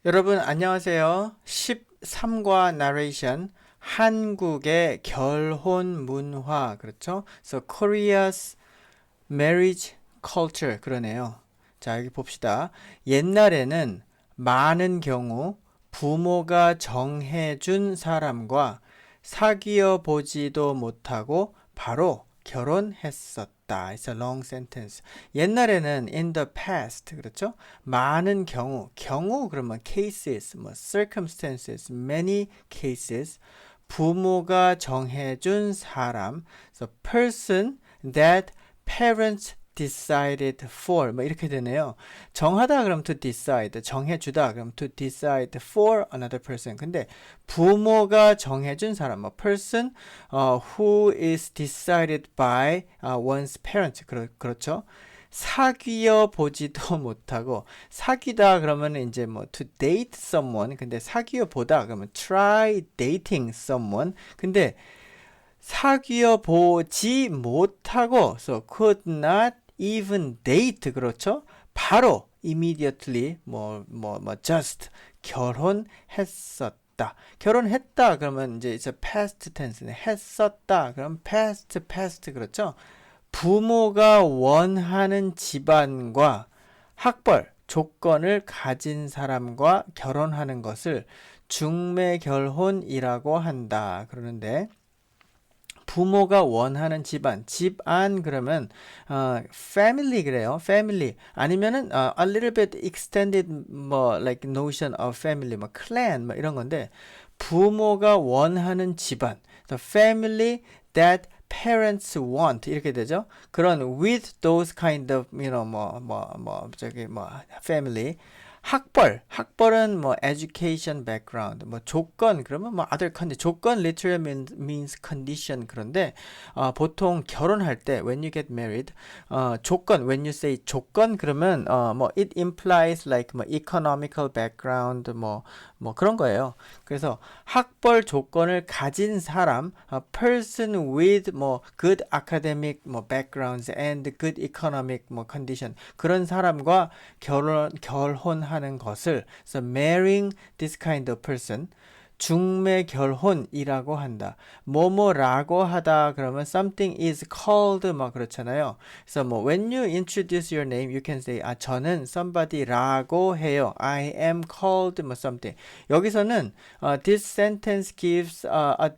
여러분 안녕하세요. 13과 나레이션 한국의 결혼 문화 그렇죠? So Korea's marriage culture 그러네요. 자, 여기 봅시다. 옛날에는 많은 경우 부모가 정해준 사람과 사귀어 보지도 못하고 바로 결혼했었다. It's a long sentence. 옛날에는 in the past 그렇죠? 많은 경우 그러면 cases, 뭐 circumstances, many cases 부모가 정해준 사람, so person that parents decided for 뭐 이렇게 되네요. 정하다 그럼 to decide, 정해주다 그럼 to decide for another person. 근데 부모가 정해준 사람, 뭐 person who is decided by one's parents. 그렇죠. 사귀어 보지도 못하고 사귀다 그러면 이제 뭐 to date someone 근데 사귀어 보다 그러면 try dating someone 근데 사귀어 보지 못하고 so could not even date 그렇죠? 바로 immediately just 결혼했었다. 결혼했다 그러면 이제 it's a past tense네. 했었다. 그럼 past 그렇죠? 부모가 원하는 집안과 학벌, 조건을 가진 사람과 결혼하는 것을 중매결혼이라고 한다. 그러는데 부모가 원하는 집안 그러면 family 그래요. family 아니면은 a little bit extended 뭐 like notion of family 뭐 clan 뭐 이런 건데 부모가 원하는 집안 the family that parents want 이렇게 되죠. 그런 with those kind of family 학벌은 뭐 education background, 뭐 조건 그러면 뭐 other condition, 조건 literally means condition 그런데 보통 결혼할 때 when you get married 조건 when you say 조건 그러면 뭐 it implies like 뭐 economical background 뭐 그런 거예요. 그래서 학벌 조건을 가진 사람, person with 뭐 good academic 뭐 backgrounds and good economic 뭐 condition 그런 사람과 결혼하는 것을 so marrying this kind of person 중매 결혼이라고 한다. 뭐뭐라고 하다 그러면 something is called 막 그렇잖아요. 그래서 뭐 when you introduce your name you can say 저는 somebody라고 해요. I am called 뭐 something. 여기서는 this sentence gives a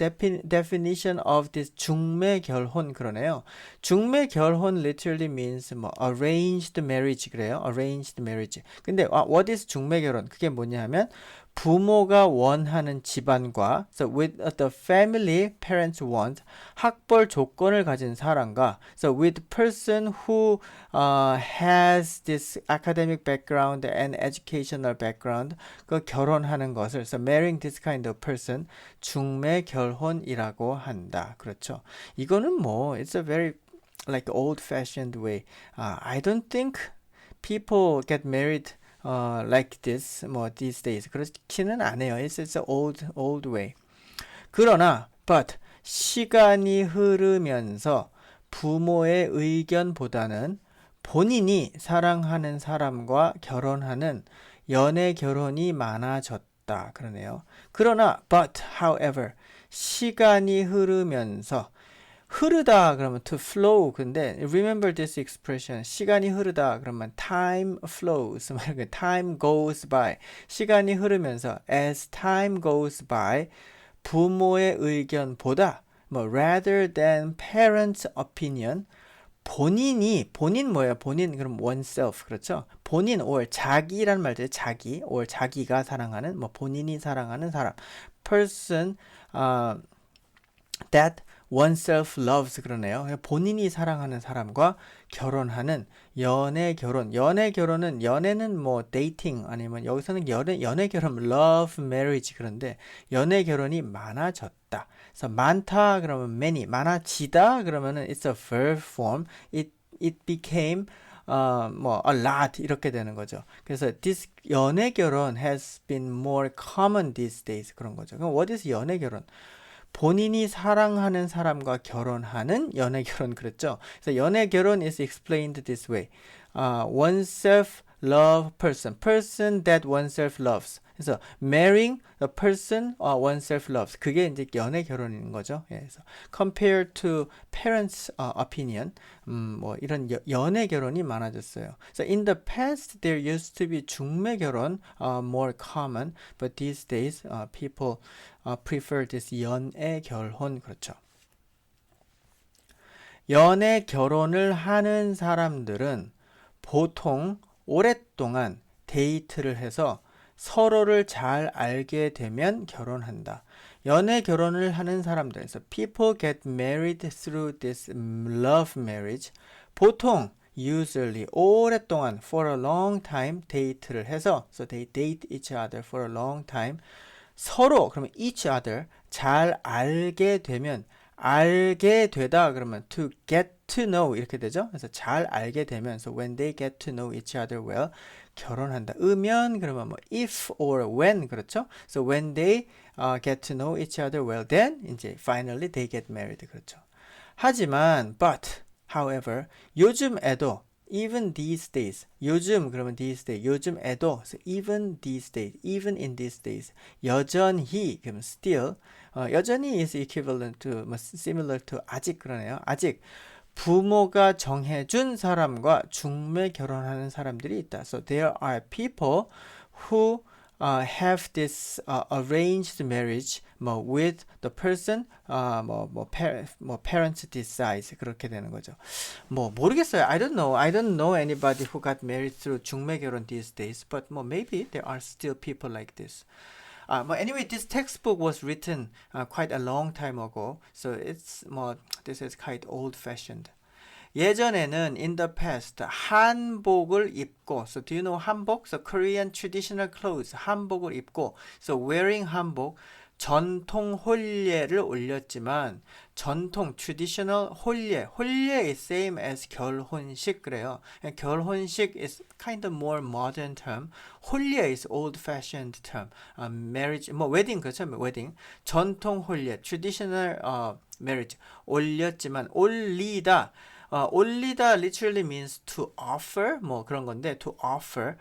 definition of this 중매 결혼 그러네요. 중매 결혼 literally means 뭐 arranged marriage 그래요. arranged marriage. 근데 what is 중매 결혼? 그게 뭐냐면 부모가 원하는 집안과 so with the family parents want 학벌 조건을 가진 사람과 so with person who has this academic background and educational background 그 결혼하는 것을 so marrying this kind of person 중매 결혼이라고 한다. 그렇죠. 이거는 뭐 it's a very like old fashioned way. I don't think people get married like this, 뭐 these days 그렇지는 않아요. It's an old way. 그러나 but 시간이 흐르면서 부모의 의견보다는 본인이 사랑하는 사람과 결혼하는 연애 결혼이 많아졌다. 그러네요. 그러나 but however 시간이 흐르면서 흐르다 그러면 to flow 근데 remember this expression 시간이 흐르다 그러면 time flows time goes by 시간이 흐르면서 as time goes by 부모의 의견보다 뭐 rather than parents opinion 본인 뭐예요? 본인 그럼 oneself 그렇죠? 본인 or 자기란 말이죠. 자기 or 자기가 사랑하는 뭐 본인이 사랑하는 사람 person that oneself loves 그러네요. 본인이 사랑하는 사람과 결혼하는 연애 결혼은 연애는 뭐 dating 아니면 여기서는 연애 결혼 love marriage 그런데 연애 결혼이 많아졌다. 그래서 많다 그러면 many 많아지다 그러면은 it's a verb form. It became a lot 이렇게 되는 거죠. 그래서 this 연애 결혼 has been more common these days 그런 거죠. 그럼 what is 연애 결혼? 본인이 사랑하는 사람과 결혼하는 연애 결혼 그랬죠. 그래서 연애 결혼 is explained this way. oneself love person, person that oneself loves. 그래서 marrying a person oneself loves. 그게 이제 연애 결혼인 거죠. 예, 그래서 compared to parents opinion, 뭐 이런 연애 결혼이 많아졌어요. So in the past there used to be 중매 결혼 more common, but these days people prefer this 연애 결혼. 그렇죠. 연애 결혼을 하는 사람들은 보통 오랫동안 데이트를 해서 서로를 잘 알게 되면 결혼한다. 연애 결혼을 하는 사람들에서 people get married through this love marriage. 보통 usually 오랫동안 for a long time 데이트를 해서 so they date each other for a long time. 서로 그러면 each other 잘 알게 되면 알게 되다 그러면 to get to know 이렇게 되죠. 그래서 잘 알게 되면 so when they get to know each other well 결혼한다. 으면 그러면 뭐 if or when 그렇죠. So when they get to know each other well then 이제 finally they get married 그렇죠. 하지만 but however 요즘에도 even these days 요즘 그러면 these days 요즘에도 so even these days even in these days 여전히 그러면 still 여전히 is equivalent to 뭐 similar to 아직 그러네요. 아직 부모가 정해준 사람과 중매 결혼하는 사람들이 있다. So there are people who have this arranged marriage 뭐 with the person parents decides 그렇게 되는 거죠. 뭐 모르겠어요. I don't know anybody who got married through 중매 결혼 these days, but 뭐 maybe there are still people like this. But anyway, this textbook was written quite a long time ago, so it's more this is quite old-fashioned. 예전에는 in the past 한복을 입고 so do you know 한복? So Korean traditional clothes 한복을 입고 so wearing 한복 전통 혼례를 올렸지만 전통 traditional 혼례 is same as 결혼식 그래요. 결혼식 is kind of more modern term. 혼례 is old fashioned term. marriage 뭐 wedding 그렇죠? wedding 전통 혼례 traditional marriage 올렸지만 올리다 올리다 literally means to offer 뭐 그런 건데 to offer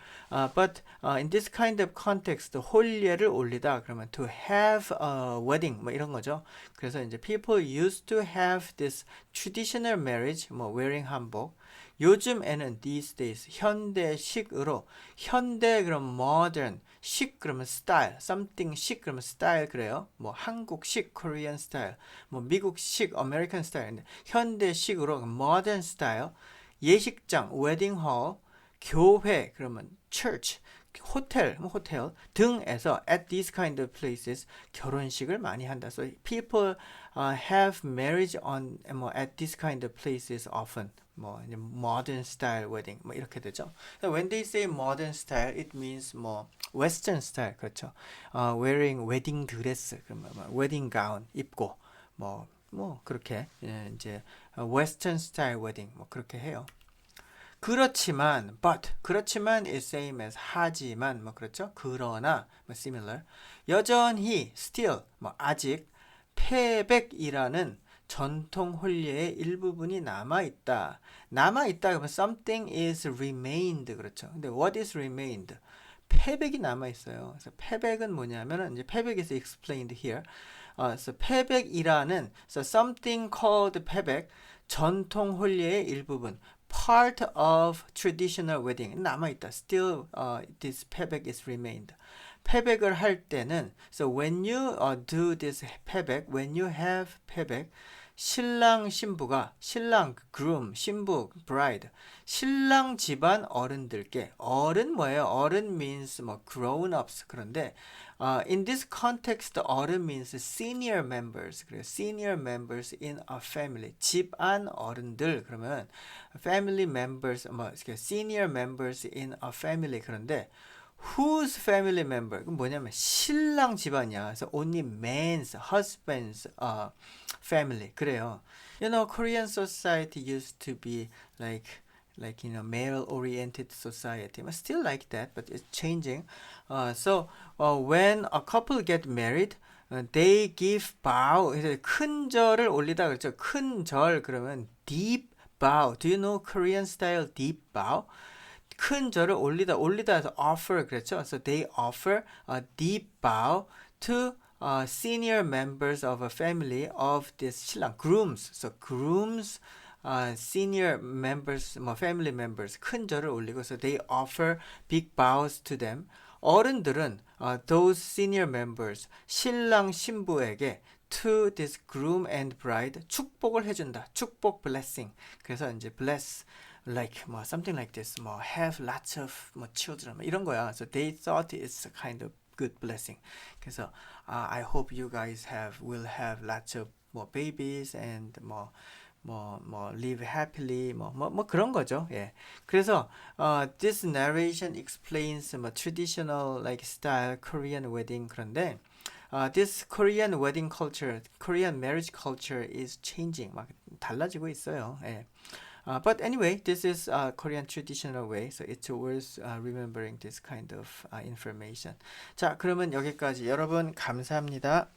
but in this kind of context 혼례를 올리다 그러면 to have a wedding 뭐 이런 거죠. 그래서 이제 people used to have this traditional marriage 뭐 wearing 한복 요즘에는 these days 현대식으로 현대 그럼 modern 식 그러면 style something 식 그러면 style 그래요. 뭐 한국식 Korean style 뭐 미국식 American style 현대식으로 modern style 예식장 wedding hall 교회 그러면 church 호텔 등에서 at these kind of places 결혼식을 많이 한다. So people have marriage on at these kind of places often. 뭐 modern style wedding 뭐 이렇게 되죠. When they say modern style, it means 뭐 western style 그렇죠. wearing wedding dress 그러면 wedding gown 입고 뭐 그렇게 이제 western style wedding 뭐 그렇게 해요. 그렇지만 is same as 하지만 뭐 그렇죠. 그러나 뭐 similar 여전히 still 뭐 아직 패백이라는 전통 혼례의 일부분이 남아있다. 그러면 something is remained 그렇죠. 근데 what is remained? 패백이 남아있어요. 그래서 패백은 뭐냐면은 이제 패백 is explained here. so 패백이라는 so something called 패백 전통 혼례의 일부분 part of traditional wedding 남아있다. Still this 패백 is remained. 패백을 할 때는 so when you do this 패백 when you have 패백 신랑 groom 신부 bride 신랑 집안 어른들께 어른 뭐예요? 어른 means 뭐 grown ups 그런데 in this context 어른 means senior members 그래요. senior members in a family 집안 어른들 그러면 family members 뭐 senior members in a family 그런데 whose family member? 그럼 뭐냐면 신랑 집안이야. 그래서 only man's, husband's family. 그래요. You know, Korean society used to be like male-oriented society. But still like that, but it's changing. So when a couple get married, they give bow. 큰 절을 올리다 그랬죠. 큰 절 그러면 deep bow. Do you know Korean style deep bow? 큰 절을 올리다 해서 offer 그랬죠. So they offer a deep bow to senior members of a family of this 신랑 grooms. So grooms senior members, 뭐 family members 큰 절을 올리고 so they offer big bows to them. 어른들은 those senior members 신랑 신부에게 to this groom and bride 축복을 해준다. 축복 blessing. 그래서 이제 bless like 뭐 something like this 뭐 have lots of 뭐 children 뭐 이런 거야. So they thought it's a kind of good blessing. 그래서 I hope you guys will have lots of 뭐 babies and 뭐 live happily 뭐 그런 거죠. 예. 그래서 this narration explains 뭐 traditional like style Korean wedding 그런데 this Korean wedding culture, Korean marriage culture is changing. 막 달라지고 있어요. 예. But anyway, this is a Korean traditional way, so it's worth remembering this kind of information. 자, 그러면 여기까지 여러분 감사합니다.